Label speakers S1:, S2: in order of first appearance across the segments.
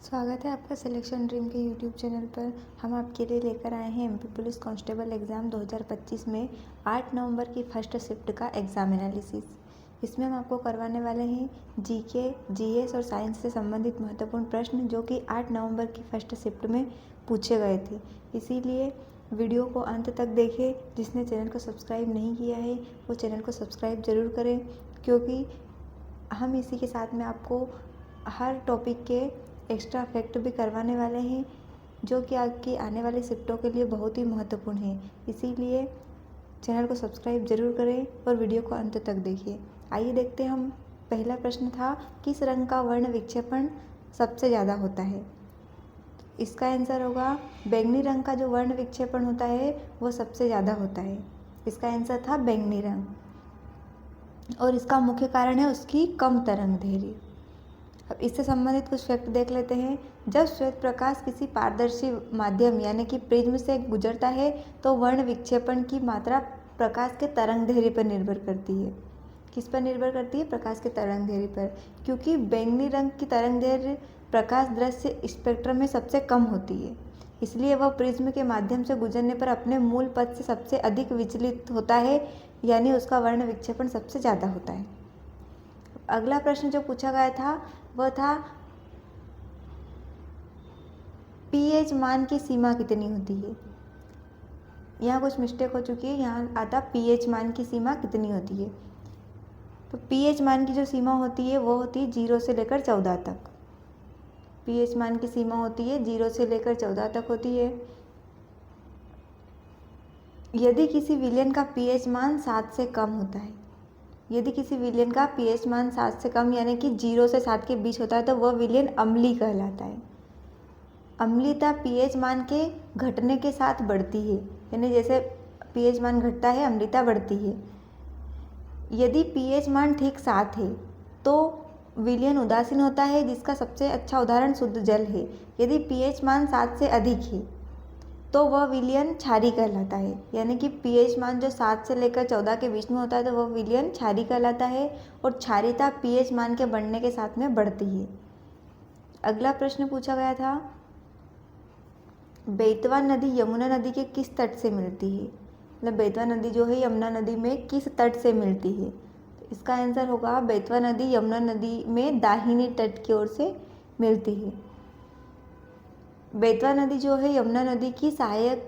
S1: स्वागत है आपका सिलेक्शन ड्रीम के यूट्यूब चैनल पर। हम आपके लिए लेकर आए हैं एमपी पुलिस कांस्टेबल एग्ज़ाम 2025 में 8 नवंबर की फर्स्ट शिफ्ट का एग्ज़ाम एनालिसिस। इसमें हम आपको करवाने वाले हैं जीके, जीएस और साइंस से संबंधित महत्वपूर्ण प्रश्न जो कि 8 नवंबर की फर्स्ट शिफ्ट में पूछे गए थे। इसीलिए वीडियो को अंत तक देखें। जिसने चैनल को सब्सक्राइब नहीं किया है वो चैनल को सब्सक्राइब ज़रूर करें, क्योंकि हम इसी के साथ में आपको हर टॉपिक के एक्स्ट्रा फैक्ट भी करवाने वाले हैं जो कि आपकी आने वाली शिफ्टों के लिए बहुत ही महत्वपूर्ण है। इसीलिए चैनल को सब्सक्राइब ज़रूर करें और वीडियो को अंत तक देखिए। आइए देखते हैं। हम पहला प्रश्न था, किस रंग का वर्ण विक्षेपण सबसे ज़्यादा होता है? इसका आंसर होगा बैंगनी रंग का जो वर्ण विक्षेपण होता है वो सबसे ज़्यादा होता है। इसका आंसर था बैंगनी रंग और इसका मुख्य कारण है उसकी कम तरंग दैर्घ्य। अब इससे संबंधित कुछ फैक्ट देख लेते हैं। जब श्वेत प्रकाश किसी पारदर्शी माध्यम यानी कि प्रिज्म से गुजरता है तो वर्ण विक्षेपण की मात्रा प्रकाश के तरंग दैर्घ्य पर निर्भर करती है। किस पर निर्भर करती है? प्रकाश के तरंग दैर्घ्य पर, क्योंकि बैंगनी रंग की तरंग दैर्घ्य प्रकाश दृश्य स्पेक्ट्रम में सबसे कम होती है, इसलिए वह प्रिज्म के माध्यम से गुजरने पर अपने मूल पथ से सबसे अधिक विचलित होता है, यानी उसका वर्ण विक्षेपण सबसे ज़्यादा होता है। अगला प्रश्न जो पूछा गया था वह था पीएच मान की सीमा कितनी होती है? यहाँ कुछ मिस्टेक हो चुकी है। यहाँ आता पीएच मान की सीमा कितनी होती है। तो पीएच मान की जो सीमा होती है वो होती है 0 से लेकर 14 तक। पीएच मान की सीमा होती है 0 से लेकर 14 तक होती है। यदि किसी विलयन का पीएच मान 7 से कम होता है, यदि किसी विलयन का पीएच मान 7 से कम यानी कि 0 से 7 के बीच होता है तो वह विलयन अम्लीय कहलाता है। अम्लीयता पीएच मान के घटने के साथ बढ़ती है, यानी जैसे पीएच मान घटता है अम्लीयता बढ़ती है। यदि पीएच मान ठीक 7 है तो विलयन उदासीन होता है, जिसका सबसे अच्छा उदाहरण शुद्ध जल है। यदि पीएच मान 7 से अधिक है तो वह विलयन क्षारीय कहलाता है, यानी कि पीएच मान जो 7 से लेकर 14 के बीच में होता है तो वह विलयन क्षारीय कहलाता है और क्षारीयता पीएच मान के बढ़ने के साथ में बढ़ती है। अगला प्रश्न पूछा गया था, बेतवा नदी यमुना नदी के किस तट से मिलती है? मतलब बेतवा नदी जो है यमुना नदी में किस तट से मिलती है? तो इसका आंसर होगा बेतवा नदी यमुना नदी में दाहिनी तट की ओर से मिलती है। बेतवा नदी जो है यमुना नदी की सहायक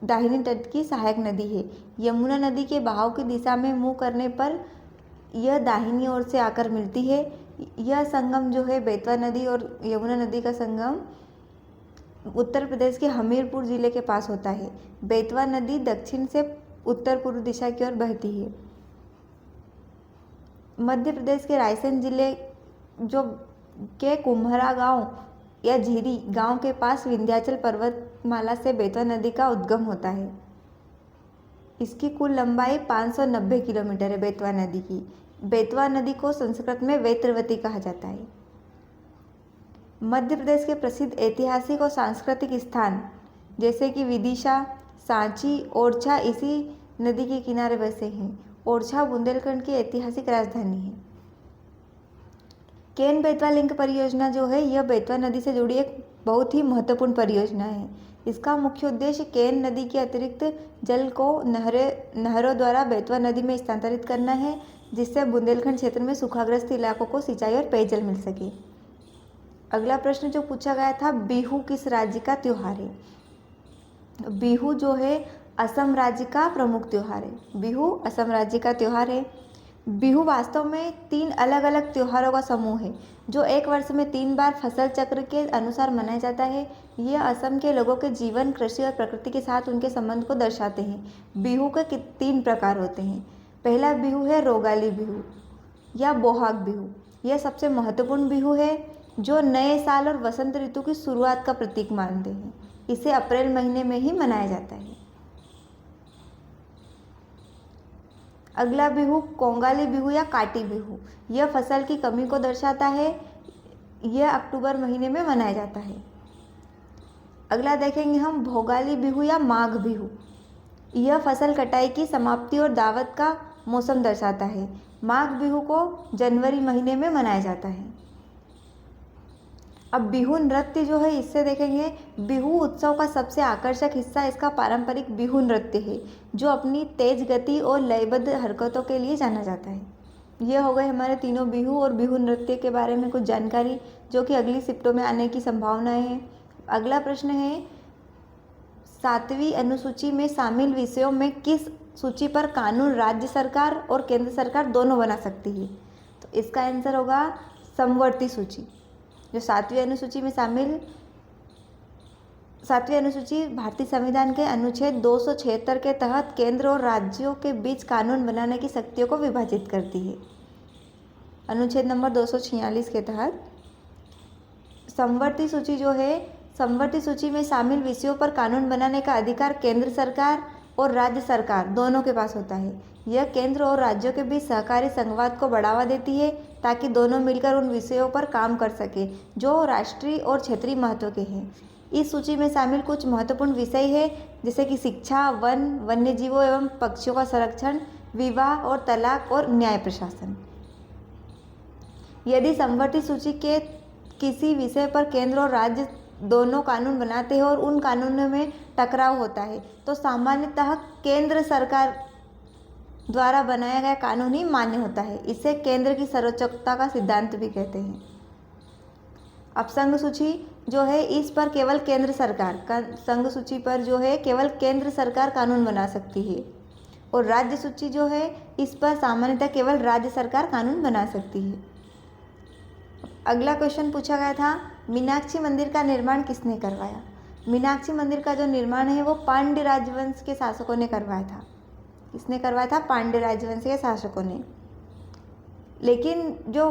S1: दाहिनी तट की सहायक नदी है। यमुना नदी के बहाव की दिशा में मुँह करने पर यह दाहिनी ओर से आकर मिलती है। यह संगम जो है बेतवा नदी और यमुना नदी का संगम उत्तर प्रदेश के हमीरपुर ज़िले के पास होता है। बेतवा नदी दक्षिण से उत्तर पूर्व दिशा की ओर बहती है। मध्य प्रदेश के रायसेन जिले जो के कुम्हरा गांव या झीरी गांव के पास विंध्याचल पर्वतमाला से बेतवा नदी का उद्गम होता है। इसकी कुल लंबाई 590 किलोमीटर है बेतवा नदी की। बेतवा नदी को संस्कृत में वेत्रवती कहा जाता है। मध्य प्रदेश के प्रसिद्ध ऐतिहासिक और सांस्कृतिक स्थान जैसे कि विदिशा, सांची, ओरछा इसी नदी के किनारे बसे हैं। ओरछा बुंदेलखंड की ऐतिहासिक राजधानी है। केन बेतवा लिंक परियोजना जो है यह बेतवा नदी से जुड़ी एक बहुत ही महत्वपूर्ण परियोजना है। इसका मुख्य उद्देश्य केन नदी के अतिरिक्त जल को नहरों द्वारा बेतवा नदी में स्थानांतरित करना है, जिससे बुंदेलखंड क्षेत्र में सूखाग्रस्त इलाकों को सिंचाई और पेयजल मिल सके। अगला प्रश्न जो पूछा गया था, बिहू किस राज्य का त्यौहार है? बिहू जो है असम राज्य का प्रमुख त्यौहार है। बिहू असम राज्य का त्यौहार है। बिहू वास्तव में 3 अलग अलग त्योहारों का समूह है जो एक वर्ष में 3 बार फसल चक्र के अनुसार मनाया जाता है। यह असम के लोगों के जीवन, कृषि और प्रकृति के साथ उनके संबंध को दर्शाते हैं। बिहू के 3 प्रकार होते हैं। पहला बिहू है रोगाली बिहू या बोहाग बिहू। यह सबसे महत्वपूर्ण बिहू है जो नए साल और वसंत ऋतु की शुरुआत का प्रतीक मानते हैं। इसे अप्रैल महीने में ही मनाया जाता है। अगला बिहू कोंगाली बिहू या काटी बिहू। यह फसल की कमी को दर्शाता है। यह अक्टूबर महीने में मनाया जाता है। अगला देखेंगे हम भोगाली बिहू या माघ बिहू। यह फसल कटाई की समाप्ति और दावत का मौसम दर्शाता है। माघ बिहू को जनवरी महीने में मनाया जाता है। अब बिहू नृत्य जो है, इससे देखेंगे बिहू उत्सव का सबसे आकर्षक हिस्सा इसका पारंपरिक बिहू नृत्य है, जो अपनी तेज गति और लयबद्ध हरकतों के लिए जाना जाता है। ये हो गए हमारे तीनों बिहू और बिहू नृत्य के बारे में कुछ जानकारी, जो कि अगली शिफ्टों में आने की संभावनाएं हैं। अगला प्रश्न है, 7वीं अनुसूची में शामिल विषयों में किस सूची पर कानून राज्य सरकार और केंद्र सरकार दोनों बना सकती है? तो इसका आंसर होगा समवर्ती सूची। जो 7वीं अनुसूची में शामिल 7वीं अनुसूची भारतीय संविधान के अनुच्छेद 276 के तहत केंद्र और राज्यों के बीच कानून बनाने की शक्तियों को विभाजित करती है। अनुच्छेद नंबर 246 के तहत समवर्ती सूची जो है, समवर्ती सूची में शामिल विषयों पर कानून बनाने का अधिकार केंद्र सरकार और राज्य सरकार दोनों के पास होता है। यह केंद्र और राज्यों के बीच सहकारी संघवाद को बढ़ावा देती है, ताकि दोनों मिलकर उन विषयों पर काम कर सके जो राष्ट्रीय और क्षेत्रीय महत्व के हैं। इस सूची में शामिल कुछ महत्वपूर्ण विषय है, जैसे कि शिक्षा, वन, वन्य जीवों एवं पक्षियों का संरक्षण, विवाह और तलाक और न्याय प्रशासन। यदि समवर्ती सूची के किसी विषय पर केंद्र और राज्य दोनों कानून बनाते हैं और उन कानूनों में टकराव होता है, तो सामान्यतः केंद्र सरकार द्वारा बनाया गया कानून ही मान्य होता है। इसे केंद्र की सर्वोच्चता का सिद्धांत भी कहते हैं। अब संघ सूची जो है, इस पर केवल केंद्र सरकार संघ सूची पर जो है केवल केंद्र सरकार कानून बना सकती है, और राज्य सूची जो है इस पर सामान्यतः केवल राज्य सरकार कानून बना सकती है। अगला क्वेश्चन पूछा गया था, मीनाक्षी मंदिर का निर्माण किसने करवाया? मीनाक्षी मंदिर का जो निर्माण है वो पांड्य राजवंश के शासकों ने करवाया था। किसने करवाया था? पांड्य राजवंश के शासकों ने। लेकिन जो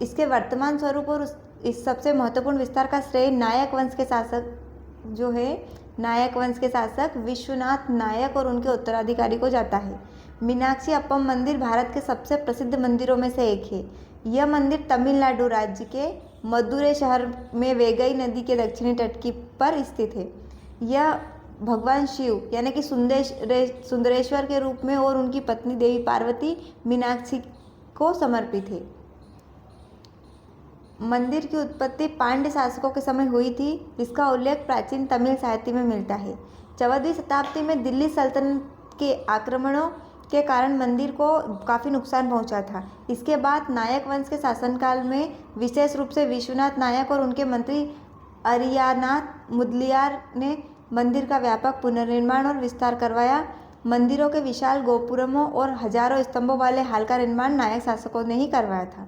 S1: इसके वर्तमान स्वरूप और इस सबसे महत्वपूर्ण विस्तार का श्रेय नायक वंश के शासक जो है, नायक वंश के शासक विश्वनाथ नायक और उनके उत्तराधिकारी को जाता है। मीनाक्षी अप्पम मंदिर भारत के सबसे प्रसिद्ध मंदिरों में से एक है। यह मंदिर तमिलनाडु राज्य के मदुरै शहर में वेगई नदी के दक्षिणी तट की पर स्थित है। यह भगवान शिव यानी कि सुंदरेश्वर के रूप में और उनकी पत्नी देवी पार्वती मीनाक्षी को समर्पित है। मंदिर की उत्पत्ति पांड्य शासकों के समय हुई थी, जिसका उल्लेख प्राचीन तमिल साहित्य में मिलता है। 14वीं शताब्दी में दिल्ली सल्तनत के आक्रमणों के कारण मंदिर को काफ़ी नुकसान पहुंचा था। इसके बाद नायक वंश के शासनकाल में विशेष रूप से विश्वनाथ नायक और उनके मंत्री अरियानाथ मुदलियार ने मंदिर का व्यापक पुनर्निर्माण और विस्तार करवाया। मंदिरों के विशाल गोपुरमों और हजारों स्तंभों वाले हाल का निर्माण नायक शासकों ने ही करवाया था।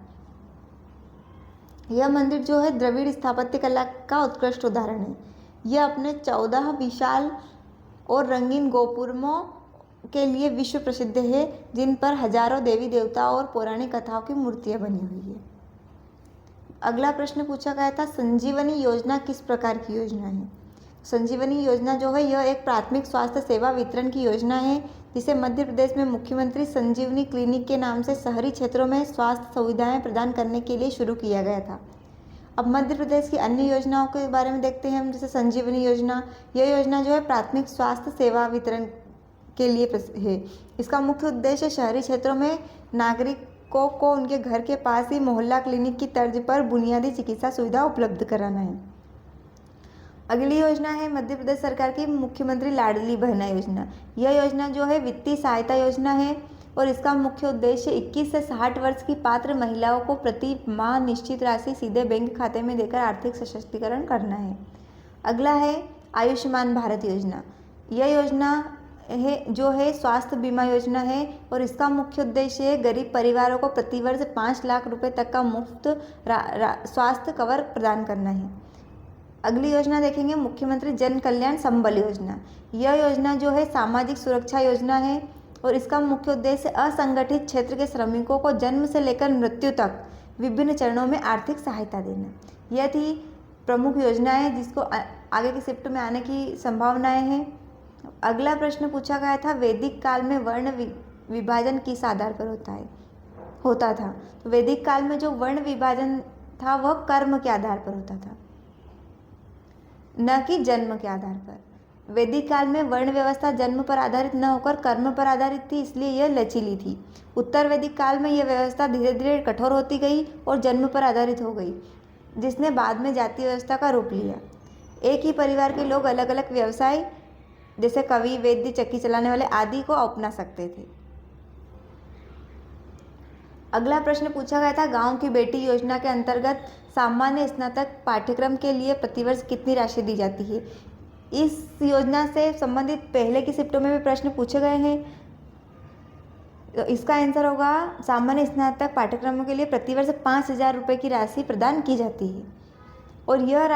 S1: यह मंदिर जो है द्रविड़ स्थापत्य कला का उत्कृष्ट उदाहरण है। यह अपने 14 विशाल और रंगीन गोपुरमों के लिए विश्व प्रसिद्ध है, जिन पर हजारों देवी देवताओं और पौराणिक कथाओं की मूर्तियां बनी हुई है। अगला प्रश्न पूछा गया था, संजीवनी योजना किस प्रकार की योजना है? संजीवनी योजना जो है यह एक प्राथमिक स्वास्थ्य सेवा वितरण की योजना है, जिसे मध्य प्रदेश में मुख्यमंत्री संजीवनी क्लिनिक के नाम से शहरी क्षेत्रों में स्वास्थ्य सुविधाएं प्रदान करने के लिए शुरू किया गया था। अब मध्य प्रदेश की अन्य योजनाओं के बारे में देखते हैं हम, जैसे संजीवनी योजना। यह योजना जो है प्राथमिक स्वास्थ्य सेवा वितरण के लिए है। इसका मुख्य उद्देश्य शहरी क्षेत्रों में नागरिकों को उनके घर के पास ही मोहल्ला क्लिनिक की तर्ज पर बुनियादी चिकित्सा सुविधा उपलब्ध कराना है। अगली योजना है मध्य प्रदेश सरकार की मुख्यमंत्री लाडली बहना योजना। यह योजना जो है वित्तीय सहायता योजना है और इसका मुख्य उद्देश्य 21 से 60 वर्ष की पात्र महिलाओं को प्रति माह निश्चित राशि सीधे बैंक खाते में देकर आर्थिक सशक्तिकरण करना है। अगला है आयुष्मान भारत योजना। यह योजना है जो है स्वास्थ्य बीमा योजना है और इसका मुख्य उद्देश्य है गरीब परिवारों को प्रतिवर्ष 5 लाख रुपए तक का मुफ्त स्वास्थ्य कवर प्रदान करना है। अगली योजना देखेंगे मुख्यमंत्री जन कल्याण संबल योजना। यह योजना जो है सामाजिक सुरक्षा योजना है और इसका मुख्य उद्देश्य असंगठित क्षेत्र के श्रमिकों को जन्म से लेकर मृत्यु तक विभिन्न चरणों में आर्थिक सहायता देना। यह थी प्रमुख योजनाएं जिसको आगे की शिफ्ट में आने की संभावनाएं हैं। अगला प्रश्न पूछा गया था, वैदिक काल में वर्ण विभाजन किस आधार पर होता था? तो वैदिक काल में जो वर्ण विभाजन था वह कर्म के आधार पर होता था, न कि जन्म के आधार पर। वैदिक काल में वर्ण व्यवस्था जन्म पर आधारित न होकर कर्म पर आधारित थी, इसलिए यह लचीली थी। उत्तर वैदिक काल में यह व्यवस्था धीरे धीरे कठोर होती गई और जन्म पर आधारित हो गई। जिसने बाद में जाति व्यवस्था का रूप लिया। एक ही परिवार के लोग अलग अलग व्यवसाय जैसे कवि, वैद्य, चक्की चलाने वाले आदि को अपना सकते थे। अगला प्रश्न पूछा गया था, गांव की बेटी योजना के अंतर्गत सामान्य स्नातक पाठ्यक्रम के लिए प्रतिवर्ष कितनी राशि दी जाती है। इस योजना से संबंधित पहले की शिफ्टों में भी प्रश्न पूछे गए हैं। तो इसका आंसर होगा, सामान्य स्नातक पाठ्यक्रमों के लिए प्रतिवर्ष 5,000 रुपये की राशि प्रदान की जाती है। और यह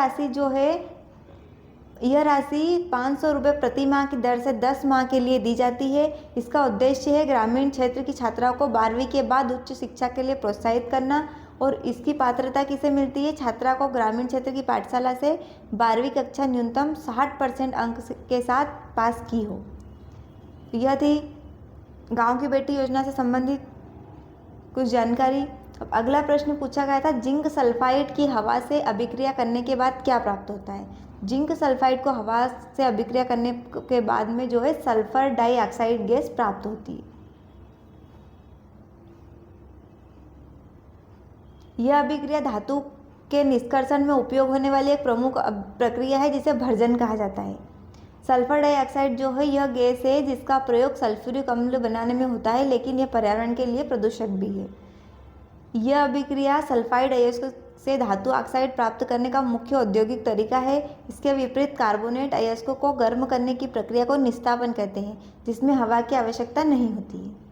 S1: राशि 500 रुपये प्रति माह की दर से 10 माह के लिए दी जाती है। इसका उद्देश्य है ग्रामीण क्षेत्र की छात्राओं को 12वीं के बाद उच्च शिक्षा के लिए प्रोत्साहित करना। और इसकी पात्रता किसे मिलती है? छात्रा को ग्रामीण क्षेत्र की पाठशाला से 12वीं कक्षा न्यूनतम 60% अंक के साथ पास की हो। यह थी गांव की बेटी योजना से संबंधित कुछ जानकारी। अब अगला प्रश्न पूछा गया था, जिंक सल्फाइड की हवा से अभिक्रिया करने के बाद क्या प्राप्त होता है। जिंक सल्फाइड को हवा से अभिक्रिया करने के बाद में जो है सल्फर डाइऑक्साइड गैस प्राप्त होती है। यह अभिक्रिया धातु के निष्कर्षण में उपयोग होने वाली एक प्रमुख प्रक्रिया है जिसे भर्जन कहा जाता है। सल्फर डाइऑक्साइड जो है यह गैस है जिसका प्रयोग सल्फ्यूरिक अम्ल बनाने में होता है, लेकिन यह पर्यावरण के लिए प्रदूषक भी है। यह अभिक्रिया सल्फाइड अयस्क से धातु ऑक्साइड प्राप्त करने का मुख्य औद्योगिक तरीका है। इसके विपरीत कार्बोनेट अयस्कों को गर्म करने की प्रक्रिया को निस्तापन कहते हैं, जिसमें हवा की आवश्यकता नहीं होती है।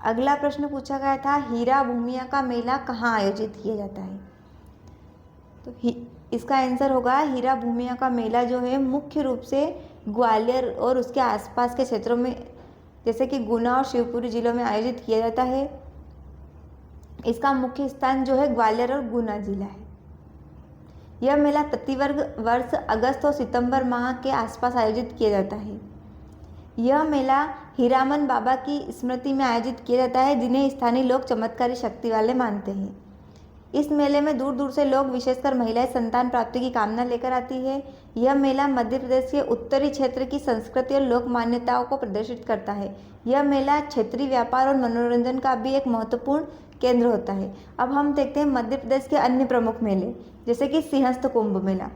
S1: अगला प्रश्न पूछा गया था, हीरा भूमिया का मेला कहाँ आयोजित किया जाता है। तो इसका आंसर होगा, हीरा भूमिया का मेला जो है मुख्य रूप से ग्वालियर और उसके आसपास के क्षेत्रों में जैसे कि गुना और शिवपुरी जिलों में आयोजित किया जाता है। इसका मुख्य स्थान जो है ग्वालियर और गुना जिला है। यह मेला प्रति वर्ष अगस्त और सितंबर माह के आसपास आयोजित किया जाता है। यह मेला हीरामन बाबा की स्मृति में आयोजित किया जाता है, जिन्हें स्थानीय लोग चमत्कारी शक्ति वाले मानते हैं। इस मेले में दूर दूर से लोग, विशेषकर महिलाएं, संतान प्राप्ति की कामना लेकर आती है। यह मेला मध्य प्रदेश के उत्तरी क्षेत्र की संस्कृति और लोक मान्यताओं को प्रदर्शित करता है। यह मेला क्षेत्रीय व्यापार और मनोरंजन का भी एक महत्वपूर्ण केंद्र होता है। अब हम देखते हैं मध्य प्रदेश के अन्य प्रमुख मेले, जैसे कि सिंहस्थ कुंभ मेला।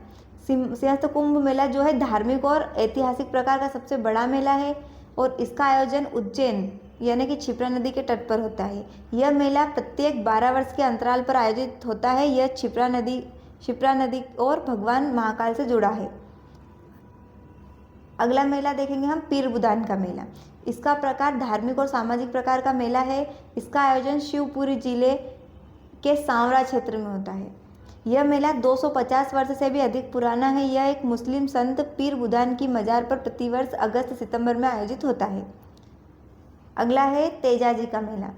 S1: सिंहस्थ कुंभ मेला जो है धार्मिक और ऐतिहासिक प्रकार का सबसे बड़ा मेला है और इसका आयोजन उज्जैन यानी कि क्षिप्रा नदी के तट पर होता है। यह मेला प्रत्येक 12 वर्ष के अंतराल पर आयोजित होता है। यह क्षिप्रा नदी और भगवान महाकाल से जुड़ा है। अगला मेला देखेंगे हम, पीर बुदान का मेला। इसका प्रकार धार्मिक और सामाजिक प्रकार का मेला है। इसका आयोजन शिवपुरी जिले के सांवरा क्षेत्र में होता है। यह मेला 250 वर्ष से भी अधिक पुराना है। यह एक मुस्लिम संत पीर बुदान की मजार पर प्रतिवर्ष अगस्त सितंबर में आयोजित होता है। अगला है तेजाजी का मेला।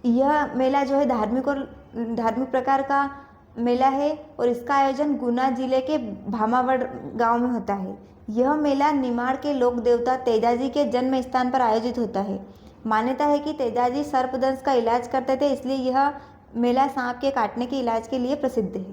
S1: यह मेला जो है धार्मिक प्रकार का मेला है और इसका आयोजन गुना जिले के भामावड़ गांव में होता है। यह मेला निमाड़ के लोक देवता तेजाजी के जन्म स्थान पर आयोजित होता है। मान्यता है कि तेजाजी सर्पदंश का इलाज करते थे, इसलिए यह मेला सांप के काटने के इलाज के लिए प्रसिद्ध है।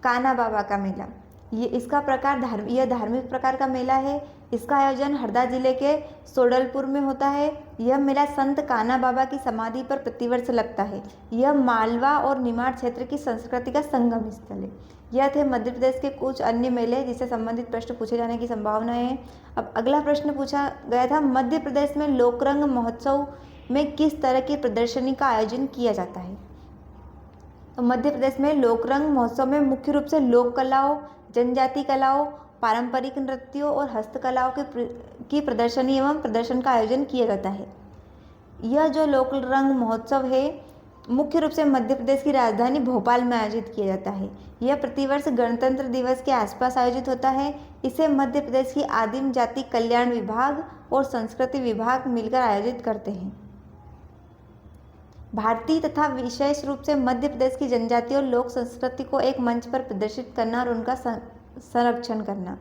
S1: कान्हा बाबा का मेला, यह धार्मिक प्रकार का मेला है। इसका आयोजन हरदा जिले के सोडलपुर में होता है। यह मेला संत कान्हा बाबा की समाधि पर प्रतिवर्ष लगता है। यह मालवा और निमाड़ क्षेत्र की संस्कृति का संगम स्थल है। यह थे मध्य प्रदेश के कुछ अन्य मेले जिससे संबंधित प्रश्न पूछे जाने की संभावनाएं हैं। अब अगला प्रश्न पूछा गया था, मध्य प्रदेश में लोकरंग महोत्सव में किस तरह की प्रदर्शनी का आयोजन किया जाता है। तो मध्य प्रदेश में लोकरंग महोत्सव में मुख्य रूप से लोक कलाओं, जनजाति कलाओं, पारंपरिक नृत्यों और हस्तकलाओं की प्रदर्शनी एवं प्रदर्शन का आयोजन किया जाता है। यह जो लोकरंग महोत्सव है मुख्य रूप से मध्य प्रदेश की राजधानी भोपाल में आयोजित किया जाता है। यह प्रतिवर्ष गणतंत्र दिवस के आसपास आयोजित होता है। इसे मध्य प्रदेश की आदिम जाति कल्याण विभाग और संस्कृति विभाग मिलकर आयोजित करते हैं। भारतीय तथा विशेष रूप से मध्य प्रदेश की जनजाति और लोक संस्कृति को एक मंच पर प्रदर्शित करना और उनका संरक्षण करना।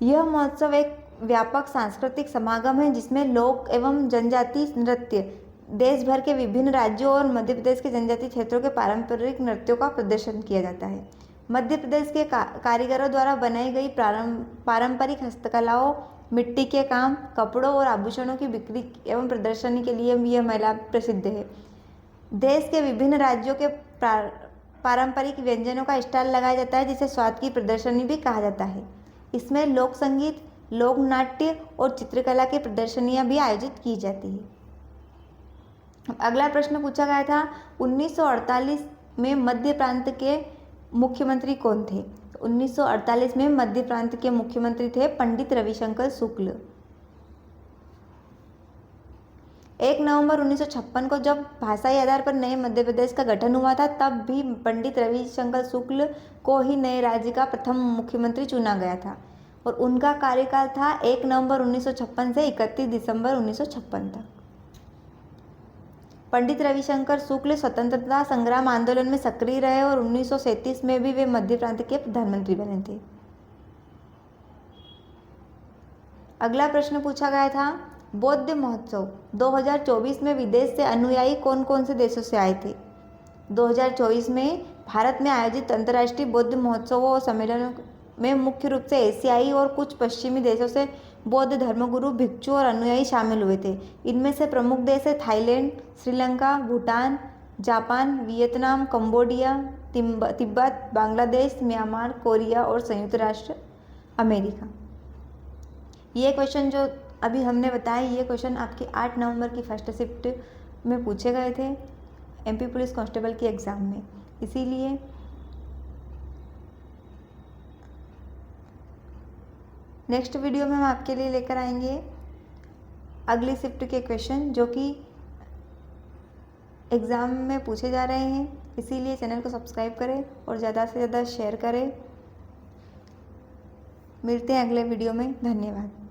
S1: यह महोत्सव एक व्यापक सांस्कृतिक समागम है जिसमें लोक एवं जनजाति नृत्य, देश भर के विभिन्न राज्यों और मध्य प्रदेश के जनजातीय क्षेत्रों के पारंपरिक नृत्यों का प्रदर्शन किया जाता है। मध्य प्रदेश के कारीगरों द्वारा बनाई गई पारंपरिक हस्तकलाओं, मिट्टी के काम, कपड़ों और आभूषणों की बिक्री एवं प्रदर्शनी के लिए यह मेला प्रसिद्ध है। देश के विभिन्न राज्यों के पारंपरिक व्यंजनों का स्टॉल लगाया जाता है जिसे स्वाद की प्रदर्शनी भी कहा जाता है। इसमें लोक संगीत, लोक नाट्य और चित्रकला की प्रदर्शनियां भी आयोजित की जाती है। अगला प्रश्न पूछा गया था 1948 में मध्य प्रांत के मुख्यमंत्री कौन थे? 1948 में मध्य प्रांत के मुख्यमंत्री थे पंडित रविशंकर शुक्ल। 1 नवंबर 1956 को जब भाषाई आधार पर नए मध्य प्रदेश का गठन हुआ था, तब भी पंडित रविशंकर शुक्ल को ही नए राज्य का प्रथम मुख्यमंत्री चुना गया था और उनका कार्यकाल था 1 नवंबर 1956 से 31 दिसंबर 1956 तक। पंडित रविशंकर शुक्ल स्वतंत्रता संग्राम आंदोलन में सक्रिय रहे और 1937 में भी वे मध्य प्रांत के प्रधानमंत्री बने थे। अगला प्रश्न पूछा गया था बौद्ध महोत्सव 2024 में विदेश से अनुयायी कौन कौन से देशों से आए थे? 2024 में भारत में आयोजित अंतर्राष्ट्रीय बौद्ध महोत्सवों और सम्मेलनों में मुख्य रूप से एशियाई और कुछ पश्चिमी देशों से बौद्ध धर्मगुरु, भिक्षु और अनुयायी शामिल हुए थे। इनमें से प्रमुख देश है Thailand, Sri Lanka, Bhutan, Japan, Vietnam, Cambodia, Tibet, Bangladesh, Myanmar, Korea और संयुक्त राष्ट्र अमेरिका। ये क्वेश्चन जो अभी हमने बताया, ये क्वेश्चन आपके 8 नवंबर की फर्स्ट शिफ्ट में पूछे गए थे एमपी पुलिस कांस्टेबल के एग्ज़ाम में। इसीलिए नेक्स्ट वीडियो में हम आपके लिए लेकर आएंगे अगली शिफ्ट के क्वेश्चन जो कि एग्ज़ाम में पूछे जा रहे हैं। इसीलिए चैनल को सब्सक्राइब करें और ज़्यादा से ज़्यादा शेयर करें। मिलते हैं अगले वीडियो में। धन्यवाद।